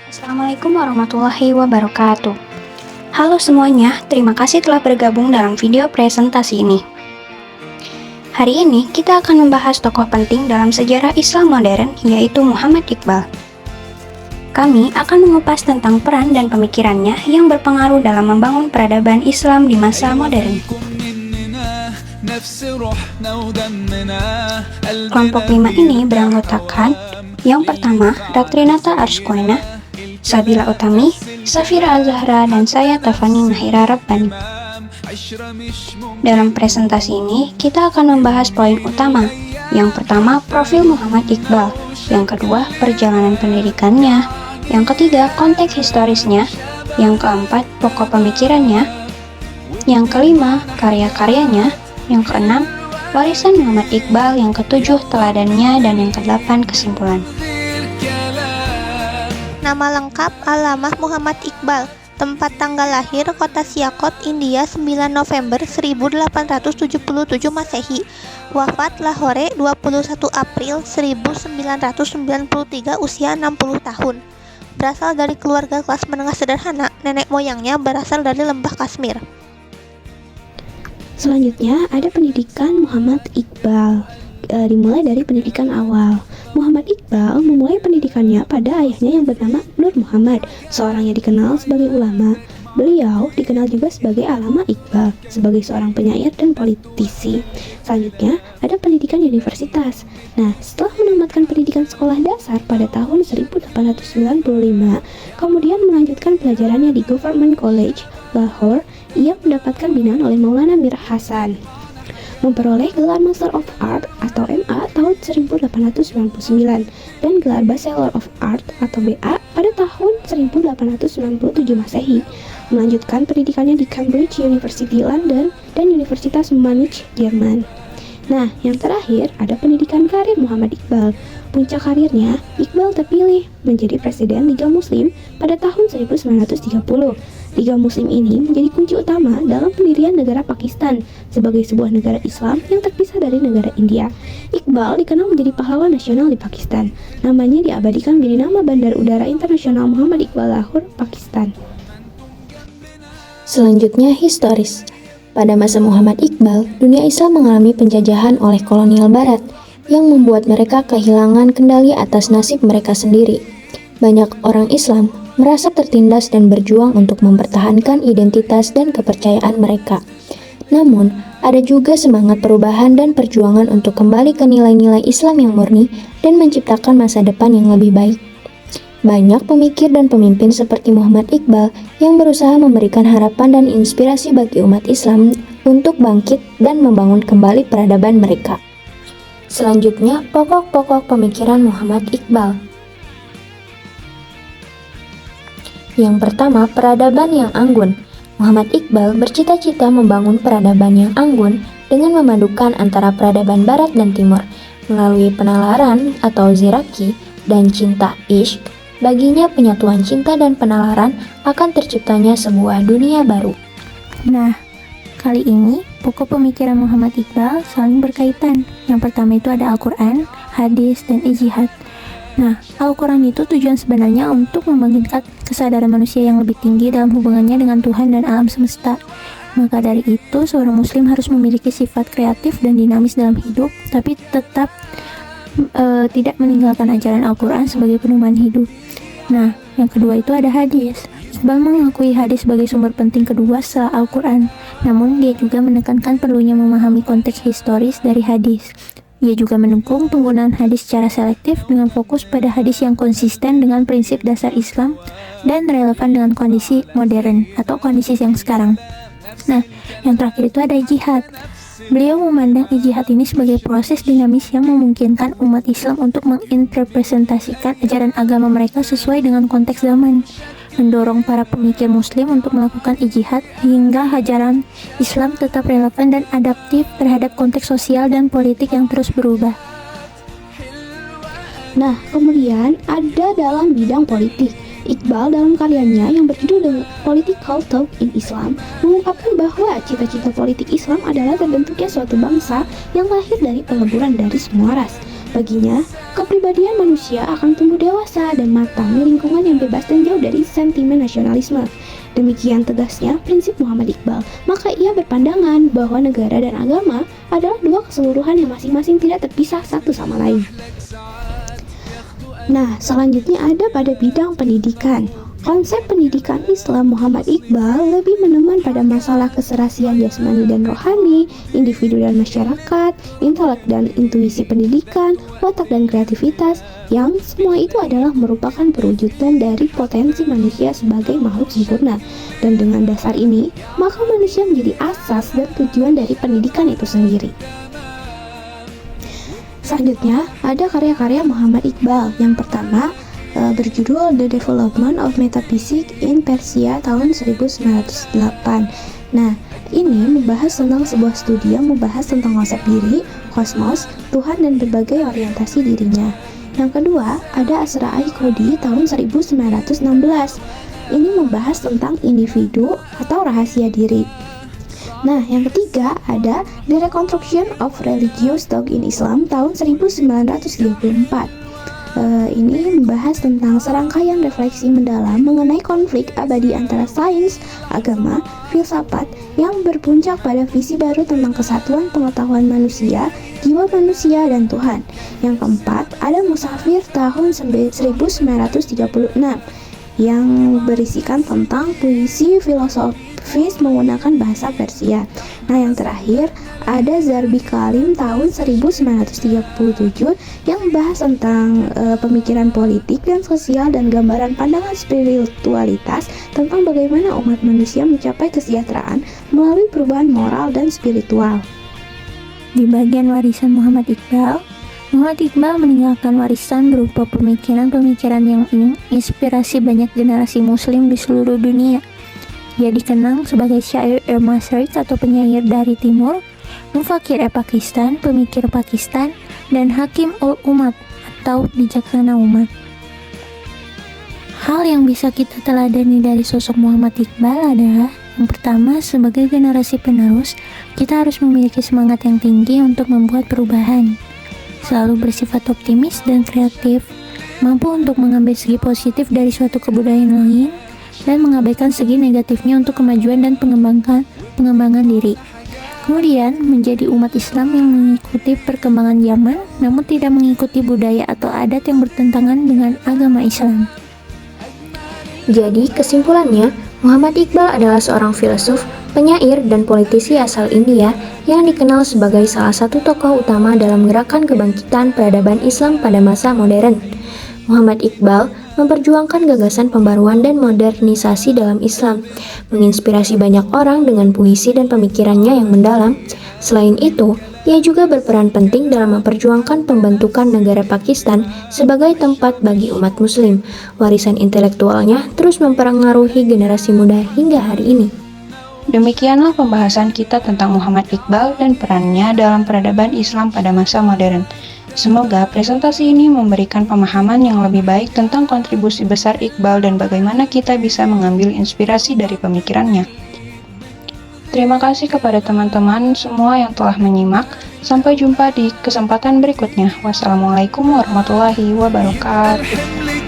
Assalamualaikum warahmatullahi wabarakatuh. Halo semuanya, terima kasih telah bergabung dalam video presentasi ini. Hari ini kita akan membahas tokoh penting dalam sejarah Islam modern, yaitu Muhammad Iqbal. Kami akan mengupas tentang peran dan pemikirannya yang berpengaruh dalam membangun peradaban Islam di masa modern. Kelompok 5 ini beranggotakan yang pertama, Ratrinata Arsquena, Sabila Utami, Safira Al-Zahra, dan saya Tafani Mahira Rabbani. Dalam presentasi ini, kita akan membahas poin utama. Yang pertama, profil Muhammad Iqbal. Yang kedua, perjalanan pendidikannya. Yang ketiga, konteks historisnya. Yang keempat, pokok pemikirannya. Yang kelima, karya-karyanya. Yang keenam, warisan Muhammad Iqbal. Yang ketujuh, teladannya. Dan yang kedelapan, kesimpulan. Nama lengkap Allamah Muhammad Iqbal. Tempat tanggal lahir Kota Sialkot, India 9 November 1877 Masehi. Wafat Lahore 21 April 1993, usia 60 tahun. Berasal dari keluarga kelas menengah sederhana, nenek moyangnya berasal dari lembah Kashmir. Selanjutnya ada pendidikan Muhammad Iqbal. Dimulai dari pendidikan awal. Muhammad Iqbal memulai pendidikannya pada ayahnya yang bernama Nur Muhammad, seorang yang dikenal sebagai ulama. Beliau dikenal juga sebagai Allamah Iqbal, sebagai seorang penyair dan politisi. Selanjutnya ada pendidikan universitas. Nah, setelah menamatkan pendidikan sekolah dasar pada tahun 1895, kemudian melanjutkan pelajarannya di Government College, Lahore. Ia mendapatkan binaan oleh Maulana Mir Hasan, memperoleh gelar Master of Art atau MA tahun 1899 dan gelar Bachelor of Art atau BA pada tahun 1897 Masehi. Melanjutkan pendidikannya di Cambridge University London dan Universitas Munich, Jerman. Nah, yang terakhir ada pendidikan karir Muhammad Iqbal. Puncak karirnya, Iqbal terpilih menjadi Presiden Liga Muslim pada tahun 1930. Liga Muslim ini menjadi kunci utama dalam pendirian negara Pakistan sebagai sebuah negara Islam yang terpisah dari negara India. Iqbal dikenal menjadi pahlawan nasional di Pakistan. Namanya diabadikan menjadi nama Bandar Udara Internasional Muhammad Iqbal Lahore, Pakistan. Selanjutnya, historis. Pada masa Muhammad Iqbal, dunia Islam mengalami penjajahan oleh kolonial Barat yang membuat mereka kehilangan kendali atas nasib mereka sendiri. Banyak orang Islam merasa tertindas dan berjuang untuk mempertahankan identitas dan kepercayaan mereka. Namun, ada juga semangat perubahan dan perjuangan untuk kembali ke nilai-nilai Islam yang murni dan menciptakan masa depan yang lebih baik. Banyak pemikir dan pemimpin seperti Muhammad Iqbal yang berusaha memberikan harapan dan inspirasi bagi umat Islam untuk bangkit dan membangun kembali peradaban mereka. Selanjutnya, pokok-pokok pemikiran Muhammad Iqbal. Yang pertama, peradaban yang anggun. Muhammad Iqbal bercita-cita membangun peradaban yang anggun dengan memadukan antara peradaban Barat dan Timur melalui penalaran atau ziraki dan cinta ishq. Baginya penyatuan cinta dan penalaran akan terciptanya sebuah dunia baru. Nah, kali ini pokok pemikiran Muhammad Iqbal saling berkaitan. Yang pertama itu ada Al-Quran, hadis, dan ijtihad. Nah, Al-Quran itu tujuan sebenarnya untuk membangkitkan kesadaran manusia yang lebih tinggi dalam hubungannya dengan Tuhan dan alam semesta. Maka dari itu, seorang muslim harus memiliki sifat kreatif dan dinamis dalam hidup, tapi tetap tidak meninggalkan ajaran Al-Quran sebagai pedoman hidup. Nah, yang kedua itu ada hadis. Iqbal mengakui hadis sebagai sumber penting kedua setelah Al-Quran. Namun, dia juga menekankan perlunya memahami konteks historis dari hadis. Ia juga mendukung penggunaan hadis secara selektif dengan fokus pada hadis yang konsisten dengan prinsip dasar Islam dan relevan dengan kondisi modern atau kondisi yang sekarang. Nah, yang terakhir itu ada jihad. Beliau memandang ijtihad ini sebagai proses dinamis yang memungkinkan umat Islam untuk menginterpretasikan ajaran agama mereka sesuai dengan konteks zaman, mendorong para pemikir muslim untuk melakukan ijtihad hingga ajaran Islam tetap relevan dan adaptif terhadap konteks sosial dan politik yang terus berubah. Nah, kemudian ada dalam bidang politik. Iqbal dalam karyanya yang berjudul The Political Talk in Islam mengungkapkan bahwa cita-cita politik Islam adalah terbentuknya suatu bangsa yang lahir dari peleburan dari semua ras. Baginya, kepribadian manusia akan tumbuh dewasa dan matang di lingkungan yang bebas dan jauh dari sentimen nasionalisme. Demikian tegasnya prinsip Muhammad Iqbal. Maka ia berpandangan bahwa negara dan agama adalah dua keseluruhan yang masing-masing tidak terpisah satu sama lain. Nah, selanjutnya ada pada bidang pendidikan. Konsep pendidikan Islam Muhammad Iqbal lebih meneman pada masalah keserasian jasmani dan rohani, individu dan masyarakat, intelek dan intuisi pendidikan, watak dan kreativitas, yang semua itu adalah merupakan perwujudan dari potensi manusia sebagai makhluk sempurna. Dan dengan dasar ini, maka manusia menjadi asas dan tujuan dari pendidikan itu sendiri. Selanjutnya, ada karya-karya Muhammad Iqbal. Yang pertama, berjudul The Development of Metaphysics in Persia tahun 1908. Nah, ini membahas tentang sebuah studi yang membahas tentang konsep diri, kosmos, Tuhan, dan berbagai orientasi dirinya. Yang kedua, ada Asra-i Qudi tahun 1916. Ini membahas tentang individu atau rahasia diri. Nah, yang ketiga ada The Reconstruction of Religious Thought in Islam tahun 1934. Ini membahas tentang serangkaian refleksi mendalam mengenai konflik abadi antara sains, agama, filsafat yang berpuncak pada visi baru tentang kesatuan pengetahuan manusia, jiwa manusia, dan Tuhan. Yang keempat, ada Musafir tahun 1936 yang berisikan tentang puisi filosofis menggunakan bahasa Persia. Nah, yang terakhir ada Zarbi Kalim tahun 1937 yang membahas tentang pemikiran politik dan sosial dan gambaran pandangan spiritualitas tentang bagaimana umat manusia mencapai kesejahteraan melalui perubahan moral dan spiritual. Di bagian warisan Muhammad Iqbal meninggalkan warisan berupa pemikiran-pemikiran yang menginspirasi banyak generasi muslim di seluruh dunia. Dia dikenang sebagai syair Masyriq atau penyair dari timur, mufakir Pakistan, pemikir Pakistan, dan hakim ul-umat atau bijaksana umat. Hal yang bisa kita teladani dari sosok Muhammad Iqbal adalah yang pertama, sebagai generasi penerus, kita harus memiliki semangat yang tinggi untuk membuat perubahan. Selalu bersifat optimis dan kreatif, mampu untuk mengambil segi positif dari suatu kebudayaan lain, dan mengabaikan segi negatifnya untuk kemajuan dan pengembangan diri. Kemudian, menjadi umat Islam yang mengikuti perkembangan zaman, namun tidak mengikuti budaya atau adat yang bertentangan dengan agama Islam. Jadi, kesimpulannya, Muhammad Iqbal adalah seorang filsuf, penyair, dan politisi asal India yang dikenal sebagai salah satu tokoh utama dalam gerakan kebangkitan peradaban Islam pada masa modern. Muhammad Iqbal memperjuangkan gagasan pembaruan dan modernisasi dalam Islam, menginspirasi banyak orang dengan puisi dan pemikirannya yang mendalam. Selain itu, ia juga berperan penting dalam memperjuangkan pembentukan negara Pakistan sebagai tempat bagi umat muslim. Warisan intelektualnya terus mempengaruhi generasi muda hingga hari ini. Demikianlah pembahasan kita tentang Muhammad Iqbal dan perannya dalam peradaban Islam pada masa modern. Semoga presentasi ini memberikan pemahaman yang lebih baik tentang kontribusi besar Iqbal dan bagaimana kita bisa mengambil inspirasi dari pemikirannya. Terima kasih kepada teman-teman semua yang telah menyimak. Sampai jumpa di kesempatan berikutnya. Wassalamualaikum warahmatullahi wabarakatuh.